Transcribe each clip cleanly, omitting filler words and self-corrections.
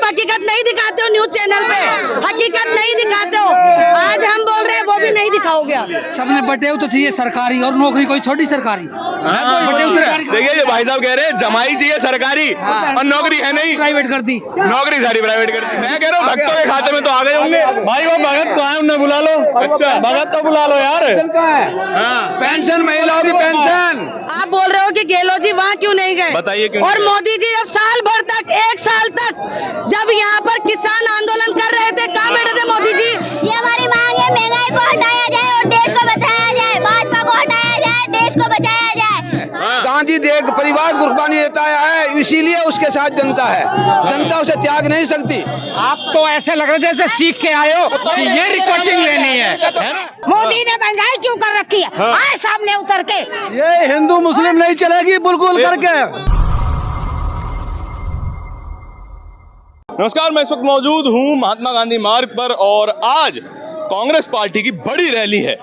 हकीकत नहीं दिखाते हो न्यूज चैनल पे, हकीकत नहीं दिखाते हो। आज हम बोल रहे हैं वो भी नहीं दिखाओगे आप। सबने बटे तो चाहिए सरकारी और नौकरी कोई छोटी सरकारी। देखिए जो भाई साहब कह रहे हैं जमाई चाहिए सरकारी और नौकरी है नहीं, प्राइवेट कर दी, नौकरी सारी प्राइवेट कर दी। मैं कह रहा हूँ भक्तों के खाते में तो आ गए होंगे। भाई वो भगत कहाँ है, उन्हें बुला लो। अच्छा भगत तो बुला लो यार। पेंशन महिलाओं की पेंशन। आप बोल रहे हो कि गहलोत जी वहाँ क्यों नहीं गए? बताइए क्यों और नहीं गए? मोदी जी जब साल भर तक, एक साल तक जब यहाँ पर किसान आंदोलन कर रहे थे, कहाँ बैठे थे मोदी जी? ये हमारी मांग है, महंगाई को हटाया जाए और देश को बचाया जाए, भाजपा को हटाया जाए, देश को बचाया जाए। गांधी देख परिवार कुर्बानी देता है, इसीलिए उसके साथ जनता है, जनता उसे त्याग नहीं सकती। आप तो ऐसे लग रहे जैसे सीख के आए हो कि ये रिकॉर्डिंग लेनी है ना? मोदी ने महंगाई क्यों कर रखी है? आए सामने उतर के। ये हिंदू मुस्लिम नहीं चलेगी बिल्कुल करके। नमस्कार, मैं इस वक्त मौजूद हूँ महात्मा गांधी मार्ग पर और आज कांग्रेस पार्टी की बड़ी रैली है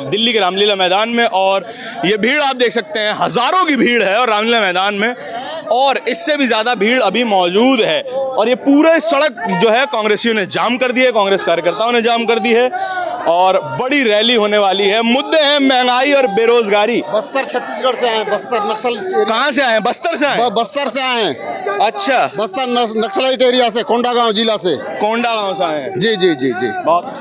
दिल्ली के रामलीला मैदान में। और ये भीड़ आप देख सकते हैं, हजारों की भीड़ है और रामलीला मैदान में, और इससे भी ज्यादा भीड़ अभी मौजूद है। और ये पूरे सड़क जो है कांग्रेसियों ने जाम कर दी है, कांग्रेस कार्यकर्ताओं ने जाम कर दी है और बड़ी रैली होने वाली है। मुद्दे हैं महंगाई और बेरोजगारी। बस्तर छत्तीसगढ़ से आए, बस्तर नक्सल कहाँ से आए? बस्तर से आए? बस्तर से आए हैं। अच्छा, बस्तर नक्सलाइट एरिया से, कोंडागांव जिला से। कोंडागांव से आए हैं? जी जी जी जी।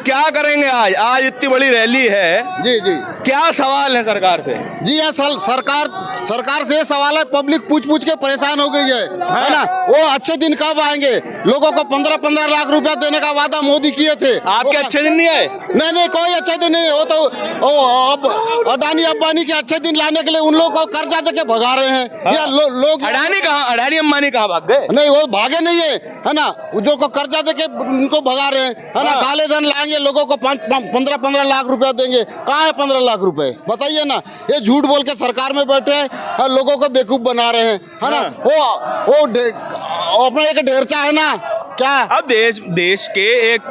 क्या करेंगे आज? आज इतनी बड़ी रैली है जी जी। क्या सवाल है सरकार से? जी हाँ, सरकार से ये सवाल है, पब्लिक पूछ के परेशान हो गई है ना। वो अच्छे दिन कब आएंगे? लोगों को 15-15 लाख रुपया देने का वादा मोदी किए थे। आपके अच्छे दिन नहीं आए? नहीं, कोई अच्छे दिन नहीं। वो तो अब अडानी अंबानी के अच्छे दिन लाने के लिए उन लोगों को कर्जा देके भगा रहे हैं। या लोग अडानी कहाँ, अडानी अंबानी कहाँ भाग गए? नहीं, वो भागे नहीं है ना। जो को कर्जा देके उनको भगा रहे हैं, है ना। काले धन लाएंगे, लोगों को 15-15 लाख रुपया देंगे। कहाँ है 15 लाख रुपए? बताइए ना। ये झूठ बोल के सरकार में बैठे हैं और लोगों को बेवकूफ बना रहे हैं, है ना। वो अपना एक ढेरचा है ना क्या। अब देश के एक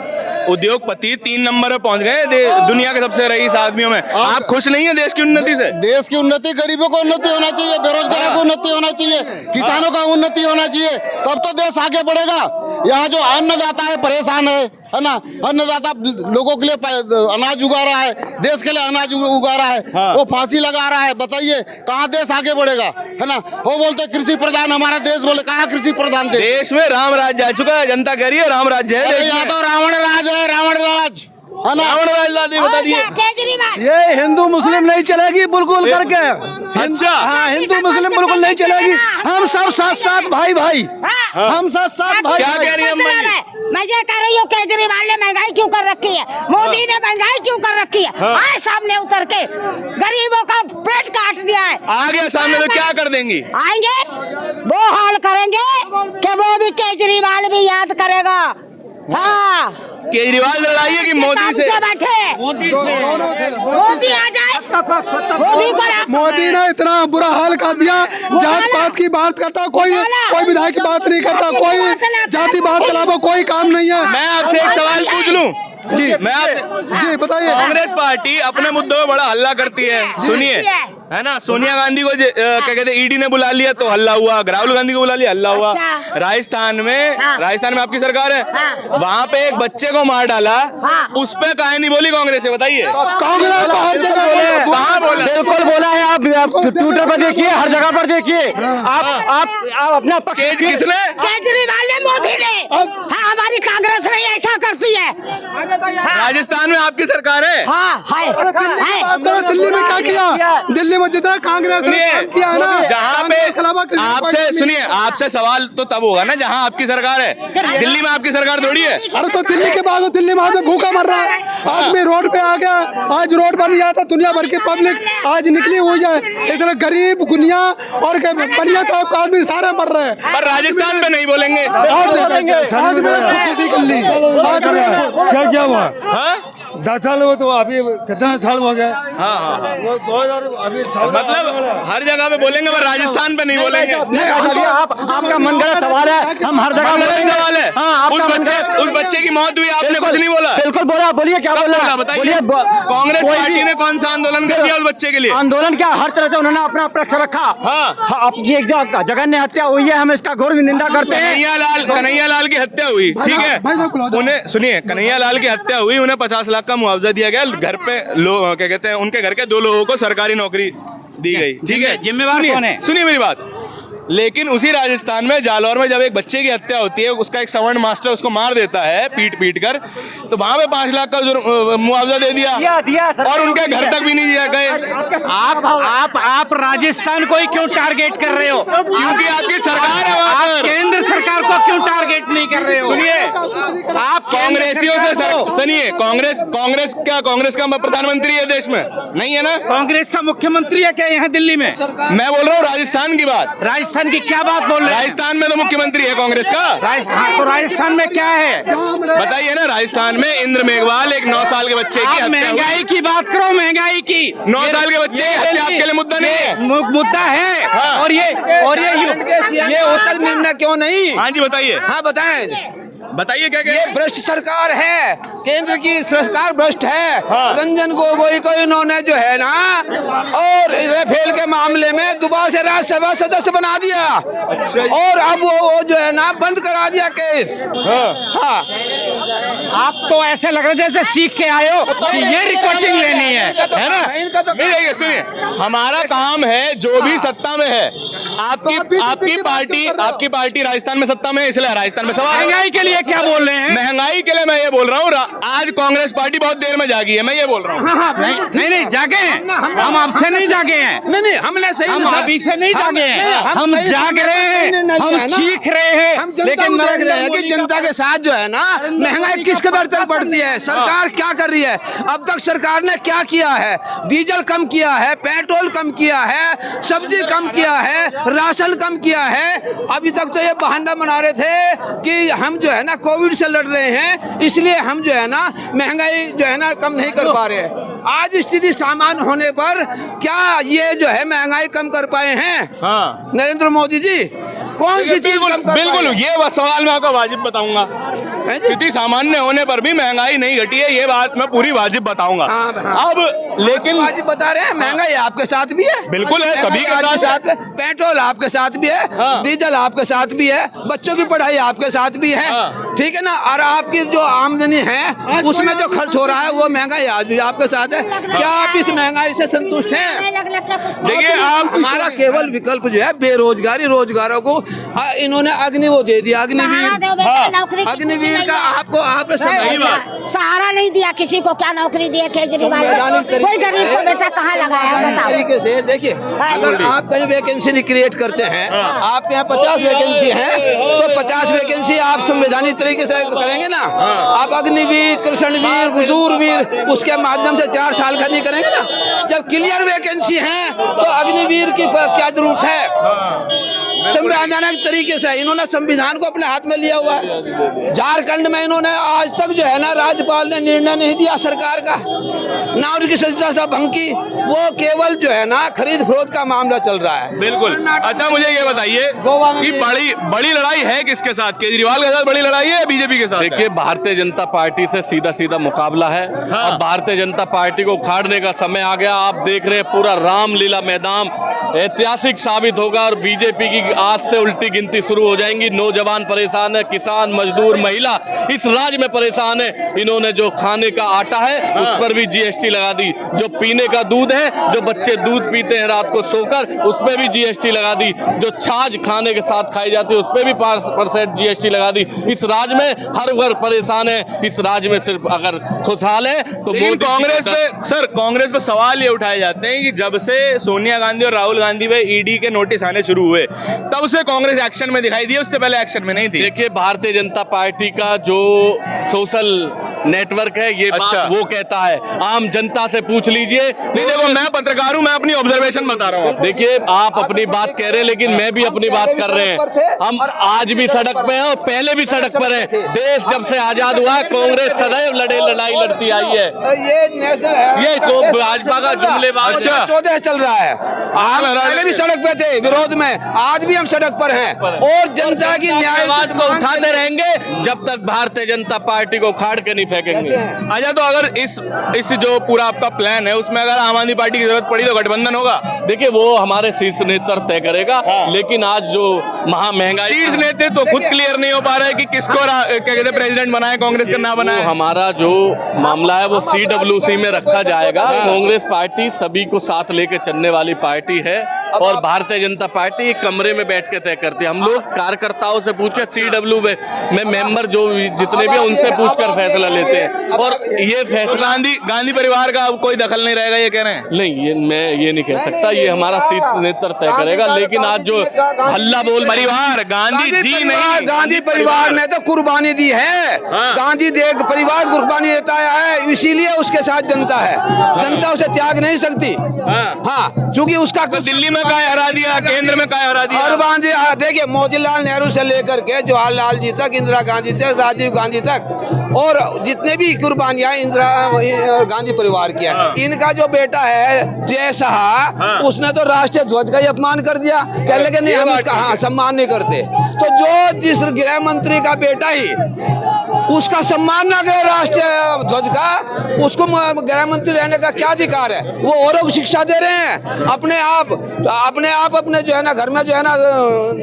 उद्योगपति 3 नंबर पे पहुंच गए दुनिया के सबसे रईस आदमियों में। आप खुश नहीं है देश की उन्नति से? देश की उन्नति, गरीबों को उन्नति होना चाहिए, बेरोजगारों को उन्नति होना चाहिए, किसानों का उन्नति होना चाहिए, तब तो देश आगे बढ़ेगा। यहाँ जो अन्नदाता है परेशान है ना। अन्नदाता लोगों के लिए अनाज उगा रहा है, देश के लिए अनाज उगा रहा है, वो फांसी लगा रहा है। बताइए कहाँ देश आगे बढ़ेगा, है ना। वो बोलते कृषि प्रधान हमारा देश, बोले कहाँ कृषि प्रधान देश में राम राज्य आ चुका है। जनता कह रही है राम राज्य है। यहाँ तो रावण राज है, रावण राज, है ना। रावण राज लादी बता दिए। केजरीवाल, ये हिंदू मुस्लिम नहीं चलेगी बिल्कुल करके। अच्छा, हाँ, हिंदू मुस्लिम बिल्कुल नहीं चलेगी। हम सब साथ भाई, हम साथ भाई। क्या कह रही है अम्मा जी? मैं ये कह रही हूँ केजरीवाल ने महंगाई क्यों कर रखी है, मोदी ने महंगाई क्यों कर रखी है? आए सामने उतर के, गरीबों का पेट काट दिया है। आ गया सामने तो क्या कर देंगी? आएंगे वो हाल करेंगे कि वो भी केजरीवाल भी याद करेगा। हाँ, केजरीवाल लड़ाइए कि मोदी से? बैठे मोदी आ जाए, मोदी ने इतना बुरा हाल कर दिया, जात पात की बात करता कोई विधायक की बात नहीं करता, कोई जाति बात के अलावा कोई काम नहीं है। मैं आपसे एक सवाल पूछ लूं? जी, मैं जी बताइए। कांग्रेस पार्टी अपने मुद्दों में बड़ा हल्ला करती है, सुनिए, है ना। सोनिया गांधी को क्या कहते हैं, ईडी ने बुला लिया तो हल्ला हुआ, राहुल गांधी को बुला लिया हल्ला हुआ। राजस्थान में आपकी सरकार है, वहाँ पे एक बच्चे को मार डाला, उस पे काहे नहीं बोली कांग्रेस से? बताइए। कांग्रेस तो हर जगह कहाँ बोला? बिल्कुल बोला है। आप ट्विटर पर देखिए, हर जगह पर देखिए। आप अपना पक्ष किसने? केजरीवाल ने, मोदी ने। हाँ, हमारी कांग्रेस नहीं ऐसा करती है। राजस्थान में आपकी सरकार है? हाँ, दिल्ली में क्या किया? दिल्ली में जितना कांग्रेस ने किया है ना, जहाँ पे आपसे सुनिए, आपसे सवाल तो तब होगा ना जहाँ आपकी सरकार है। दिल्ली में आपकी सरकार थोड़ी है। अरे तो दिल्ली के बाद दिल्ली में आज भूखा मर रहा है, आदमी रोड पे आ गया। आज रोड बन गया था, दुनिया भर की पब्लिक आज निकली हुई है। इतना गरीब गुनिया और बनिया तो आदमी सारे मर रहे हैं। पर राजस्थान पे नहीं बोलेंगे। आज मेरा खुद कर ली। क्या हुआ? 10 साल में तो अभी कितना साल हो गया। हाँ। वो 2000 अभी मतलब हर जगह पे बोलेंगे पर राजस्थान पे नहीं बोलेंगे। आपका मन गलत सवाल है, हम हर जगह गलत सवाल है। हाँ, उस बच्चे की मौत हुई, आपने कुछ नहीं बोला। बिल्कुल बोला, बोलिए क्या बोला, बताइए। कांग्रेस पार्टी ने कौन सा आंदोलन कर दिया उस बच्चे के लिए? आंदोलन क्या, हर तरह से उन्होंने अपना पक्ष रखा। हाँ। आपकी एक जघन्य हत्या हुई है, हम इसका घोर निंदा करते हैं। कन्हैया लाल की हत्या हुई, ठीक है, उन्हें सुनिए, कन्हैया लाल की हत्या हुई, उन्हें 50 लाख का मुआवजा दिया गया, घर पे लोग क्या कहते हैं, उनके घर के 2 लोगों को सरकारी नौकरी दी गई, ठीक है। जिम्मेवार कौन है? सुनिए मेरी बात। लेकिन उसी राजस्थान में जालौर में जब एक बच्चे की हत्या होती है, उसका एक सवर्ण मास्टर उसको मार देता है पीट कर, तो वहां पे 5 लाख का मुआवजा दे दिया और उनके घर तक भी नहीं दिया गए। आप राजस्थान को ही क्यों टारगेट कर रहे हो? क्योंकि आपकी सरकार है वहां आप पर। केंद्र सरकार को क्यों टारगेट नहीं कर रहे हो? सुनिए, आप कांग्रेसियों से सुनिए, कांग्रेस का प्रधानमंत्री है देश में, नहीं है ना? कांग्रेस का मुख्यमंत्री है क्या यहाँ दिल्ली में? मैं बोल रहा हूँ राजस्थान की बात। राजस्थान की क्या बात बोल रहे हैं? राजस्थान में तो मुख्यमंत्री है कांग्रेस का। तो राजस्थान में क्या है? बताइए ना, राजस्थान में इंद्र मेघवाल एक 9 साल के बच्चे की आप हत्या महंगाई हुई। की बात करो, महंगाई की। 9 साल के बच्चे की हत्या आपके लिए मुद्दा नहीं है? मुद्दा है। हाँ। और ये होटल निर्णय क्यों नहीं? हाँ जी बताइए। हाँ बताएं। बताइए क्या ये भ्रष्ट सरकार है, केंद्र की सरकार भ्रष्ट है। हाँ। रंजन गोगोई को इन्होंने जो है ना, और राफेल के मामले में दोबारा से राज्यसभा सदस्य बना दिया। अच्छा। और अब वो जो है ना बंद करा दिया केस। हाँ। आप तो ऐसे लग रहे जैसे सीख के आए हो कि ये रिकॉर्डिंग लेनी है ना? नहीं देखिए, सुनिए, हमारा काम है जो भी सत्ता में है। आपकी पार्टी राजस्थान में सत्ता में है, इसलिए राजस्थान में सवाल। महंगाई के लिए क्या बोल रहे हैं? महंगाई के लिए मैं ये बोल रहा हूँ, आज कांग्रेस पार्टी बहुत देर में जागी है, मैं ये बोल रहा हूँ। नहीं जागे हैं, हम आपसे नहीं जागे हैं। नहीं हमने सही, हम अभी से नहीं जागे हैं, हम जाग रहे हैं, हम चीख रहे हैं, लेकिन देख रहे हैं कि जनता के साथ जो है ना महंगाई किस कदर चल पड़ती है। सरकार क्या कर रही है? अब तक सरकार ने क्या किया है? डीजल कम किया है, पेट्रोल कम किया है, सब्जी कम किया है, राशन कम किया है। अभी तक तो ये बहाना बना रहे थे कि हम जो है ना कोविड से लड़ रहे हैं, इसलिए हम जो है ना महंगाई जो है ना कम नहीं कर पा रहे हैं। आज स्थिति सामान्य होने पर क्या ये जो है महंगाई कम कर पाए हैं? हाँ। नरेंद्र मोदी जी कौन सी चीज कम कर बिल्कुल, पाए? ये सवाल मैं आपको वाजिब बताऊंगा। स्थिति सामान्य होने पर भी महंगाई नहीं घटी है, ये बात मैं पूरी वाजिब बताऊंगा। अब लेकिन वाजिब बता रहे हैं, महंगाई आपके साथ भी है। बिल्कुल है, सभी के साथ है। पेट्रोल आपके साथ भी है, डीजल आपके साथ भी है, बच्चों की पढ़ाई आपके साथ भी है, ठीक है ना? और आपकी जो आमदनी है उसमें जो खर्च हो रहा है वो महंगाई आज भी आपके साथ है। क्या आप इस महंगाई से संतुष्ट हैं? देखिए, आप हमारा केवल विकल्प जो है बेरोजगारी, रोजगारों को इन्होंने अग्नि वो दे दिया, अग्निवीर। अग्निवीर का आपको आपने सहारा नहीं दिया किसी को, क्या नौकरी दिया केजरीवाल ने? कोई गरीब को बेटा कहाँ लगाया बताओ? तरीके से देखिए, अगर आप कहीं वैकेंसी नहीं क्रिएट करते हैं, आपके यहाँ 50 वैकेंसी है, तो 50 वैकेंसी आप संवैधानिक तरीके से करेंगे ना? आप अग्निवीर, कृष्णवीर, हुजूरवीर उसके माध्यम से 4 साल का नहीं करेंगे ना? जब क्लियर वैकेंसी है तो अग्निवीर की क्या जरूरत है? संवैधानिक तरीके से इन्होंने संविधान को अपने हाथ में लिया हुआ है। झारखंड में इन्होंने आज तक जो है ना राज्यपाल ने निर्णय नहीं दिया सरकार का, ना उनकी संस्था भंग की, वो केवल जो है ना खरीद फरोख्त का मामला चल रहा है। बिल्कुल। अच्छा, मुझे ये बताइए गोवा में कि बड़ी लड़ाई है किसके साथ? केजरीवाल के साथ बड़ी लड़ाई है, बीजेपी के साथ? देखिए, भारतीय जनता पार्टी से सीधा मुकाबला है। अब भारतीय जनता पार्टी को उखाड़ने का समय आ गया। आप देख रहे हैं पूरा रामलीला मैदान ऐतिहासिक साबित होगा और बीजेपी की आज से उल्टी गिनती शुरू हो जाएंगी। नौजवान परेशान है, किसान, मजदूर, महिला इस राज्य में परेशान है। इन्होंने जो खाने का आटा है उस पर भी जीएसटी लगा दी, जो पीने का दूध है, जो बच्चे दूध पीते हैं रात को सोकर, उस पर भी जीएसटी लगा दी, जो छाछ खाने के साथ खाई जाती है उस पर भी 5% जीएसटी लगा दी। इस राज्य में हर वर्ग परेशान है। इस राज्य में सिर्फ अगर खुशहाल है तो कांग्रेस पे सवाल ये उठाए जाते हैं कि जब से सोनिया गांधी और राहुल गांधी पे ईडी के नोटिस आने शुरू हुए तब से कांग्रेस एक्शन में दिखाई दी, उससे पहले एक्शन में नहीं थी। देखिए, भारतीय जनता पार्टी का जो सोशल नेटवर्क है, ये अच्छा। बात वो कहता है। आम जनता से पूछ लीजिए। नहीं देखो, मैं पत्रकार हूं, मैं अपनी ऑब्जर्वेशन बता रहा हूं। देखिए, आप अपनी बात कह रहे हैं, लेकिन मैं भी अपनी बात कर रहे हैं। हम आज भी सड़क पे हैं और पहले भी सड़क पर हैं। देश जब से आजाद हुआ, कांग्रेस सदैव लड़ाई लड़ती आई है। ये तो भाजपा का जुमलेबाज। अच्छा। 14 चल रहा है। हम पहले भी सड़क पे थे विरोध में, आज भी हम सड़क पर हैं और जनता की न्याय आवाज को उठाते रहेंगे जब तक भारतीय जनता पार्टी को खाड़ के नहीं फेंकेंगे। अच्छा, तो अगर इस जो पूरा आपका प्लान है उसमें अगर आम आदमी पार्टी की जरूरत पड़ी तो गठबंधन होगा? देखिए, वो हमारे शीर्ष नेतृत्व तय करेगा, लेकिन आज जो महा महंगाई, शीर्ष नेतृत्व तो खुद क्लियर नहीं हो पा रहा है कि किसको क्या कहते हैं प्रेसिडेंट बनाए, कांग्रेस का ना वो बनाए। हमारा जो मामला है वो CWC में रखा जाएगा। कांग्रेस पार्टी सभी को साथ लेके चलने वाली पार्टी है और भारतीय जनता पार्टी एक कमरे में बैठ के तय करती है। हम लोग कार्यकर्ताओं से पूछ के CW में मेंबर जो जितने भी हैं उनसे पूछकर फैसला लेते हैं और ये फैसला गांधी परिवार का अब कोई दखल नहीं रहेगा, ये कह रहे हैं? नहीं, ये मैं ये नहीं कह सकता, ये हमारा शीर्ष नेतृत्व तय करेगा। लेकिन आज जो हल्ला बोल परिवार, गांधी जी नहीं, गांधी परिवार ने तो कुर्बानी दी है। गांधी परिवार कुर्बानी देता है, इसीलिए उसके साथ जनता है। जनता उसे त्याग नहीं सकती। हाँ, क्योंकि उसका दिल्ली में काय हरा दिया, केंद्र में काय हरा दिया। और गांधी, देखिए, मोतीलाल नेहरू से लेकर के जवाहरलाल जी तक, इंदिरा गांधी तक, राजीव गांधी तक, और जितने भी कुर्बानियां इंदिरा और गांधी परिवार की है। इनका जो बेटा है जय शाह, उसने तो राष्ट्रीय ध्वज का ही अपमान कर दिया, कह लगे नहीं हम इसका सम्मान नहीं करते। तो जो जिस गृह मंत्री का बेटा ही उसका सम्मान ना करे राष्ट्रीय ध्वज का, उसको गृह मंत्री रहने का क्या अधिकार है? वो औरों को शिक्षा दे रहे हैं, अपने आप अपने जो है ना घर में जो है ना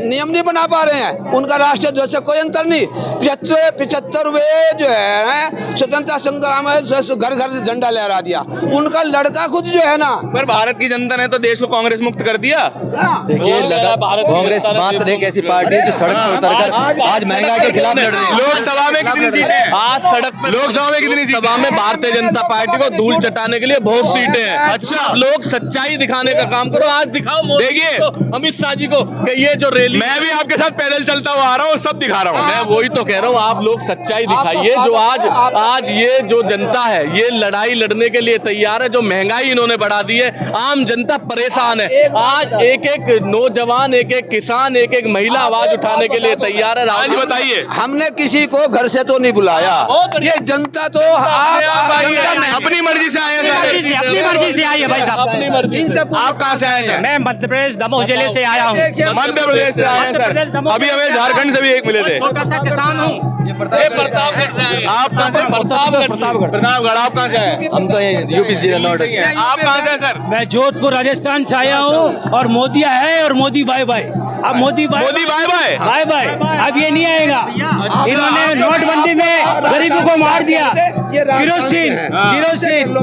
नियम नहीं बना पा रहे हैं। उनका राष्ट्रीय ध्वज से कोई अंतर नहीं। 75वें जो है स्वतंत्रता संग्राम में घर घर से झंडा लहरा दिया। उनका लड़का खुद जो है ना, पर भारत की जनता ने तो देश को कांग्रेस मुक्त कर दिया। देखिए, कांग्रेस मात्र एक ऐसी पार्टी है जो सड़क पर उतरकर आज महंगाई के खिलाफ लड़ रही है। लोकसभा में कितनी सीटें? आज सड़क पे लोकसभा में कितनी सीटें? सभा में भारतीय जनता पार्टी को धूल चटाने के लिए बहुत सीटें हैं। अच्छा। आप लोग सच्चाई दिखाने का काम करो। आज दिखाओ मोदी देखिए, को, अमित शाह जी को कि ये जो रैली, मैं भी आपके साथ पैदल चलता हुआ आ रहा हूँ, सब दिखा रहा हूँ। मैं वही तो कह रहा हूँ, आप लोग सच्चाई दिखाइए। जो आज ये जो जनता है ये लड़ाई लड़ने के लिए तैयार है। जो महंगाई इन्होंने बढ़ा दी है, आम जनता परेशान है। आज एक एक नौजवान, एक एक किसान, एक एक महिला आवाज उठाने के लिए तैयार है। आज बताइए, हमने किसी को घर से तो नहीं बुलाया। ये जनता तो अपनी मर्जी से आए हैं सारे? अपनी मर्जी से आई है भाई साहब। अपनी मर्जी। आप कहाँ से आए हैं? मैं मध्य प्रदेश दमोह जिले से आया हूँ। मध्य प्रदेश से आए हैं सर। अभी हमें झारखंड से भी एक मिले थे। छोटा सा किसान हूँ। प्रतापगढ़ से आए हैं। आप कहाँ से? प्रतापगढ़। आप कहाँ से आए? हम तो यूपी जिला नॉर्थ। आप कहाँ से सर? मैं जोधपुर राजस्थान से आया हूँ और मोदी है और मोदी बाय बाय। अब Modi bye bye bye bye, अब ये नहीं आएगा। इन्होंने नोटबंदी में गरीबों को मार दिया। किरोसिन, तेल,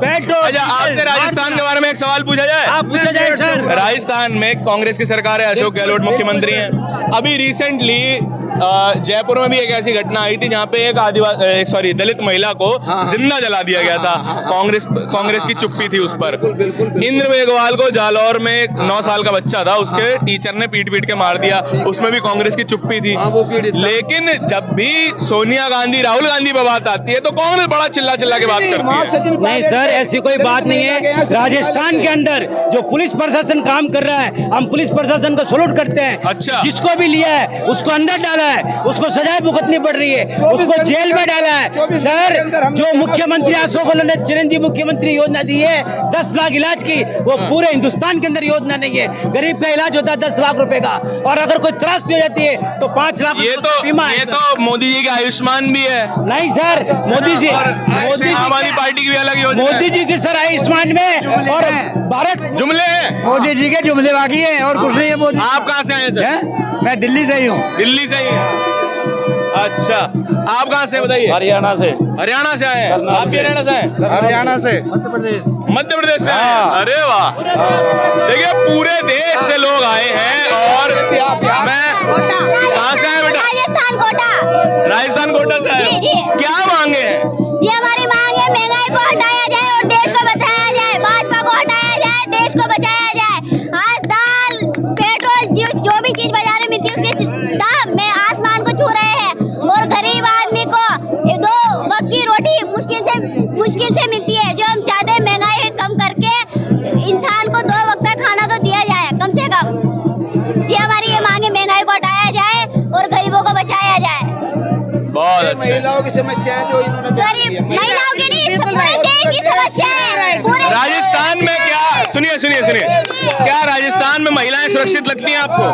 पेट्रोल। अच्छा, आपसे राजस्थान के बारे में एक सवाल पूछा जाए? आप पूछा जाए सर। राजस्थान में कांग्रेस की सरकार है, अशोक गहलोत मुख्यमंत्री हैं। अभी रिसेंटली जयपुर में भी एक ऐसी घटना आई थी जहाँ पे एक दलित महिला को जिंदा जला दिया गया था। कांग्रेस की चुप्पी थी उस पर। इंद्र मेघवाल को जालौर में एक 9 साल का बच्चा था, उसके टीचर ने पीट के मार दिया, उसमें भी कांग्रेस की चुप्पी थी। लेकिन जब भी सोनिया गांधी, राहुल गांधी पर बात आती है तो कांग्रेस बड़ा चिल्ला के बात करती है। नहीं सर, ऐसी कोई बात नहीं है। राजस्थान के अंदर जो पुलिस प्रशासन काम कर रहा है, हम पुलिस प्रशासन को सलूट करते हैं। अच्छा। जिसको भी लिया है उसको अंदर डाला है, उसको सजाएं भुगतनी पड़ रही है, उसको जेल में डाला है। सर, जो मुख्यमंत्री अशोक गहलोत ने चिरंजीवी मुख्यमंत्री योजना दी है 10 लाख इलाज की, वो पूरे हिंदुस्तान के अंदर योजना नहीं है। गरीब का इलाज होता है 10 लाख रुपए का, और अगर कोई त्रासदी हो जाती है तो 5 लाख बीमा है। ये तो मोदी जी का आयुष्मान भी है। नहीं सर, मोदी जी आम आदमी पार्टी की भी अलग योजना है। मोदी जी की सर आयुष्मान में और भारत जुमले हैं। मोदी जी के जुमले बाकी है और कुछ नहीं है। मोदी, आप कहाँ से आए हैं सर? मैं दिल्ली से ही हूँ। दिल्ली से ही हैं। अच्छा, आप कहाँ से बताइए? हरियाणा से। हरियाणा से आए हैं? आप भी हरियाणा से हैं? हरियाणा से। मध्य प्रदेश से आए हैं? अरे वाह, देखिए पूरे देश से लोग आए हैं। और मैं कहाँ से आए बेटा? राजस्थान कोटा। राजस्थान कोटा से आए। जी। क्या मांगे हैं? ये हमारी मांग है, महंगाई को हटाया जाए और देश को बचाया जाए। भाजपा को हटाया जाए, देश को बचाया जाए। आज दाल, पेट्रोल, जो भी चीज बाजार में मिलती है उसके दाम में आसमान को छू रहे हैं। और गरीब आदमी को 2 बहुत अच्छा। महिलाओं की समस्याएं जो इन्होंने गरीब महिलाओं की नहीं, पूरे देश की समस्या है। राजस्थान में क्या, सुनिए सुनिए सुनिए, क्या राजस्थान में महिलाएं सुरक्षित लगती हैं आपको?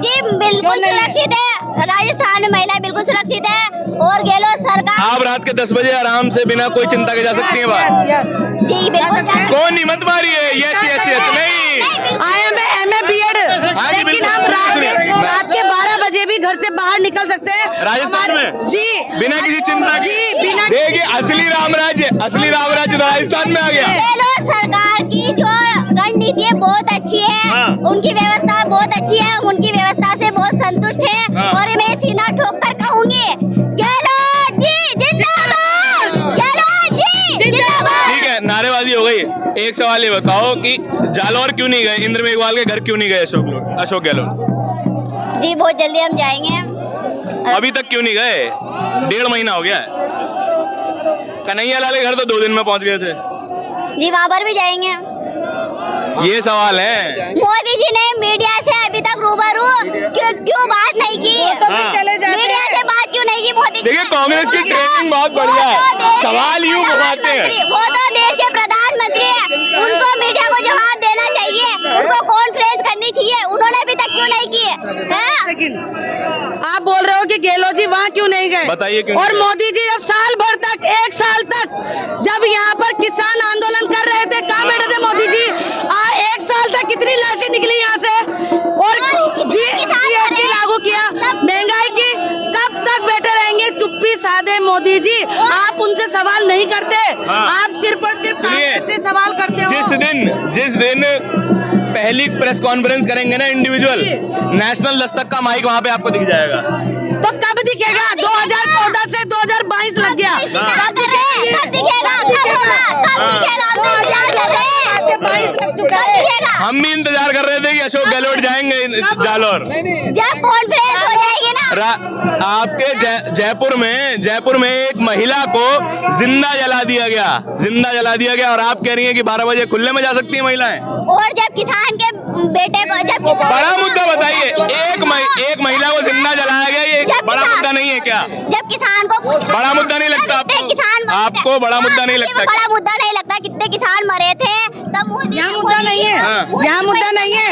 जी बिल्कुल सुरक्षित है। राजस्थान में महिलाएं बिल्कुल सुरक्षित है। और गहलोत सरकार, आप रात के 10 बजे आराम से बिना कोई चिंता के जा सकती हैं बाहर? जी बिल्कुल। कौन नहीं मत मारिए, यस यस यस, नहीं MA BEd, हाँ जी, लेकिन बिल्कुल, हम सुनिए। रात के 12 बजे भी घर से बाहर निकल सकते हैं राजस्थान में? जी बिना किसी चिंता के? जी बिना देखिए असली रामराज्य तो राजस्थान में आ गया। गहलोत सरकार की जो रणनीति है बहुत अच्छी है। हाँ। उनकी व्यवस्था बहुत अच्छी है। हम उनकी व्यवस्था से बहुत संतुष्ट है। हाँ। और मैं सीना ठोक कर कहूंगी, गहलोत जी जिंदाबाद, गहलोत जी जिंदाबाद। ठीक है, नारेबाजी हो गई। एक सवाल ये बताओ कि जालौर क्यों नहीं गए, इंद्र मेघवाल के घर क्यों नहीं गए अशोक गहलोत? जी बहुत जल्दी हम जाएंगे। अभी तक क्यों नहीं गए? 1.5 महीना हो गया है। कन्हैया लाल के घर तो 2 दिन में पहुंच गए थे। जी वहाँ पर भी जाएंगे। ये सवाल है। मोदी जी ने मीडिया से अभी तक रूबरू क्यों बात नहीं की? चले जाते मीडिया से बात क्यों नहीं की मोदी जी? देखिए, कांग्रेस की ट्रेनिंग बहुत बढ़िया है। सवाल यूं घुमाते हैं। वो तो देश के प्रधानमंत्री है, उनको मीडिया को जवाब देना चाहिए। उनको कॉन्फ्रेंस करनी चाहिए। उन्होंने अभी तक क्यों नहीं की है? आप बोल रहे हो कि गहलोत जी वहाँ क्यों नहीं गए? बताइए क्यों और नहीं गए? मोदी जी जब साल भर तक, 1 साल तक जब यहाँ पर किसान आंदोलन कर रहे थे, कहाँ बैठे थे मोदी जी? 1 साल तक कितनी लाशें निकली यहाँ से? और GST लागू किया, महंगाई की, कब तक बैठे रहेंगे चुप्पी साधे मोदी जी? आप उनसे सवाल नहीं करते, आप सिर्फ और सिर्फ सुनिए, कांग्रेस से सवाल करते हो। जिस दिन पहली प्रेस कॉन्फ्रेंस करेंगे ना इंडिविजुअल, नेशनल दस्तक का माइक वहाँ पे आपको दिख जाएगा। तो कब दिखेगा? 2014 से 2022 लग गया, कब दिखेगा? कब दिखेगा? कब होगा? कब दिखेगा? हम तो इंतजार कर रहे हैं। 22 लग चुका कब है। दिखेगा? हम भी इंतजार कर रहे थे कि अशोक गहलोत जाएंगे जालौर। जब कॉन्फ्रेंस हो जाएगी ना। आपके जयपुर में एक महिला को जिंदा जला दिया गया और आप कह रही हैं कि 12 बजे खुले में जा सकती है महिलाएं। और जब किसान के बेटे को, जब किसान, बड़ा मुद्दा बताइए, एक महिला को जिंदा जलाया गया, ये जब बड़ा किसान- मुद्दा नहीं है क्या? जब किसान को, बड़ा मुद्दा नहीं लगता आपको? किसान आपको बड़ा मुद्दा नहीं लगता? बड़ा मुद्दा नहीं लगता? कितने किसान मरे थे तब मोदी, यहाँ मुद्दा नहीं है, यहाँ मुद्दा नहीं है।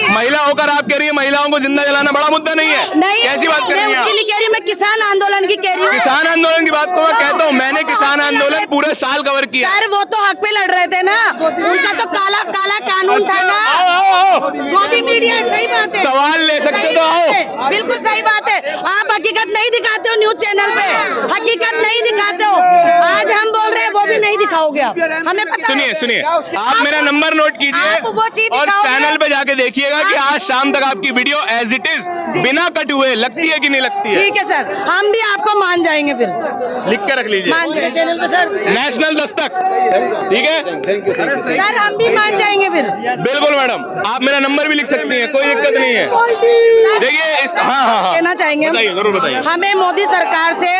महिला होकर आप कह रही है महिलाओं को जिंदा जलाना बड़ा मुद्दा नहीं है? नहीं, कैसी बात कर मैं रही हैं उसके आप? लिए कह रही हूँ, मैं किसान आंदोलन की कह रही हूँ। किसान आंदोलन की बात तो मैं कहता हूँ, मैंने किसान आंदोलन पूरे साल कवर किया। सर वो तो हक पे लड़ रहे थे ना, उनका तो काला कानून था ना। आओ। मोदी मीडिया, सही बात है, सवाल ले सकते सही तो बात आओ। है, बिल्कुल सही बात है। आप हकीकत नहीं दिखाते हो न्यूज चैनल पे, हकीकत नहीं दिखाते हो। आज हम बोल रहे हैं, वो भी नहीं दिखाओगे आप, हमें पता है। सुनिए आप मेरा नंबर नोट आप कीजिए वो चीज और दिखाओगे। चैनल पे जाके देखिएगा कि आज शाम तक आपकी वीडियो एज इट इज बिना कट हुए लगती है कि नहीं लगती है। ठीक है सर, हम भी आपको मान जाएंगे, फिर लिख के रख लीजिए, मान जाएंगे चैनल पे सर। नेशनल दस्तक, ठीक है? सर हम भी मान जाएंगे फिर। बिल्कुल मैडम, आप मेरा नंबर भी लिख सकती हैं, कोई दिक्कत नहीं है। देखिए हाँ कहना चाहेंगे बताइए, जरूर बताइए। हमें मोदी सरकार से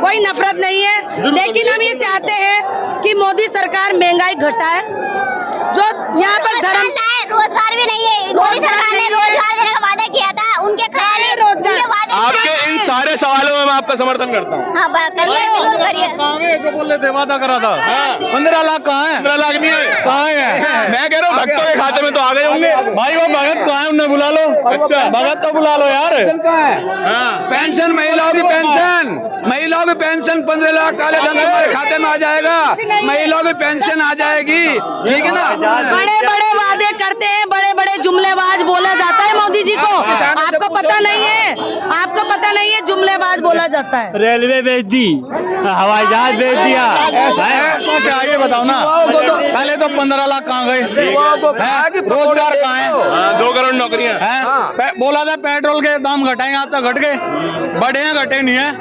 कोई नफरत नहीं है, लेकिन हम ये चाहते हैं कि मोदी सरकार महंगाई घटाए, जो यहाँ पर धर्म, रोजगार भी नहीं है। मोदी सरकार ने रोजगार देने का वादा किया था, उनके ख्याल रोजगार। आपके इन सारे सवालों में मैं आपका समर्थन करता हूँ। हाँ करिए, बिल्कुल करिए। जो बोल रहे थे वादा करा था 15 लाख कहाँ है? 15 लाख नहीं है, कहाँ है? मैं कह रहा हूँ भक्तों के खाते में तो आ गए होंगे। भाई वो भगत कहाँ है? उन्हें बुला लो। अच्छा। भगत तो बुला लो यार। पेंशन, महिलाओं की पेंशन 15 लाख काले धन तुम्हारे खाते में आ जाएगा। महिलाओं की पेंशन आ जाएगी, ठीक है ना? बड़े बड़े वादे करते हैं, बड़े बड़े जुमलेबाज बोला जाता है मोदी जी को। आपको पता नहीं है, आपको पता नहीं है, जुमलेबाज बोला जाता है। रेलवे बेच दी, हवाई जहाज बेच दिया। तो क्या ये बताओ ना, पहले तो 15 लाख कहाँ गए? रोजगार कहाँ है? 2 करोड़ नौकरियां हैं? बोला था पेट्रोल के दाम घटाएंगे, आज तक घट गए, बढ़े हैं घटे नहीं है?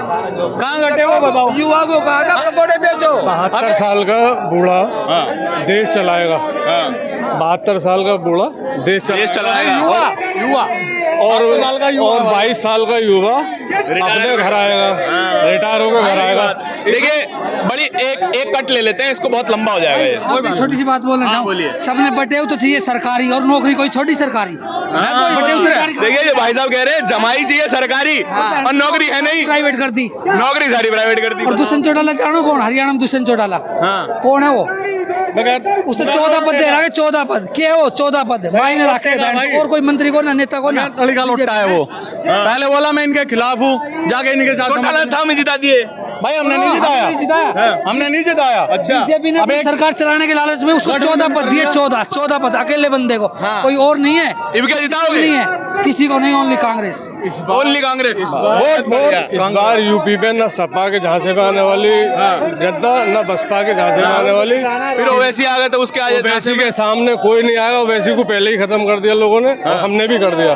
कहाँ घटे वो बताओ। युवा को कहा था पकौड़े बेचो। 72 साल का बूढ़ा देश चलाएगा। 72 साल का बूढ़ा देश चलाएगा। युवा और 22 साल का युवा अपने घर आएगा, रिटायर होकर घर आएगा। देखिए बड़ी एक कट ले लेते हैं, इसको बहुत लंबा हो जाएगा ये। और मैं छोटी सी बात बोलना चाहूँ, सबने बटेव तो चाहिए सरकारी और नौकरी कोई छोटी सरकारी। बटेव सरकारी देखिए ये भाई साहब कह रहे हैं जमाई चाहिए सरकारी और नौकरी है नहीं, प्राइवेट कर दी, नौकरी सारी प्राइवेट कर दी। और दुष्यंत चौटाला जानो कौन, हरियाणा में दुष्यंत चौटाला कौन है वो? उसने 14 पद दे रहा, 14 पद के हो, 14 पद मायने रखे, और कोई मंत्री को ना नेता को ना। तरीका लौटता है वो, पहले बोला मैं इनके खिलाफ हूँ, जाके इनके साथ था मैं जिता दिए भाई, हमने नहीं जिताया, हमने नहीं जिताया। अच्छा बीजेपी ने अपनी सरकार चलाने के लालच में उसको 14 पद दिए, 14 पद अकेले बंदे को, कोई और नहीं है। इनका जिताओगे? नहीं है किसी को, नहीं, ओनली कांग्रेस, ओनली कांग्रेस। इस बार यूपी में न सपा के झांसे में आने वाली जनता, न बसपा के झांसे में आने वाली। फिर ओवैसी आ गए तो उसके आज ओवैसी के सामने कोई नहीं आएगा, ओवैसी को पहले ही खत्म कर दिया लोगों ने, और हमने भी कर दिया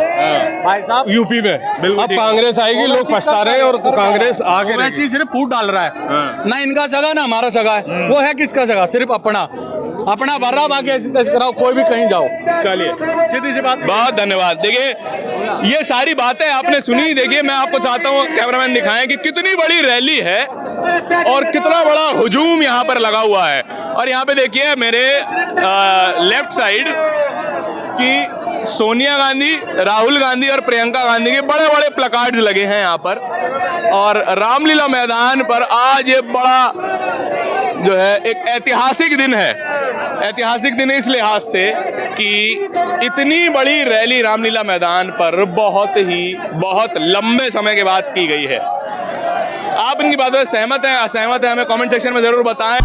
भाई साहब यूपी में। अब कांग्रेस आएगी, लोग पछता रहे हैं, और कांग्रेस आगे वैसे सिर्फ फूट डाल रहा है, ना इनका सगा ना हमारा सगा है, वो है किसका सगा? सिर्फ अपना भर रहा, बाकी ऐसी तैसी कराओ, कोई भी कहीं जाओ। चलिए सीधी सी बात। बहुत धन्यवाद। देखिए ये सारी बातें आपने सुनी। देखिए मैं आपको चाहता हूँ कैमरामैन दिखाएं कि कितनी बड़ी रैली है और कितना बड़ा हुजूम यहाँ पर लगा हुआ है। और यहाँ पे देखिए मेरे लेफ्ट साइड की सोनिया गांधी, राहुल गांधी और प्रियंका गांधी के बड़े बड़े प्लकार्ड्स लगे हैं यहाँ पर। और रामलीला मैदान पर आज ये बड़ा जो है एक ऐतिहासिक दिन है। ऐतिहासिक दिन इस लिहाज से कि इतनी बड़ी रैली रामलीला मैदान पर बहुत लंबे समय के बाद की गई है। आप इनकी बातों से सहमत हैं, असहमत हैं? हमें कमेंट सेक्शन में जरूर बताएं।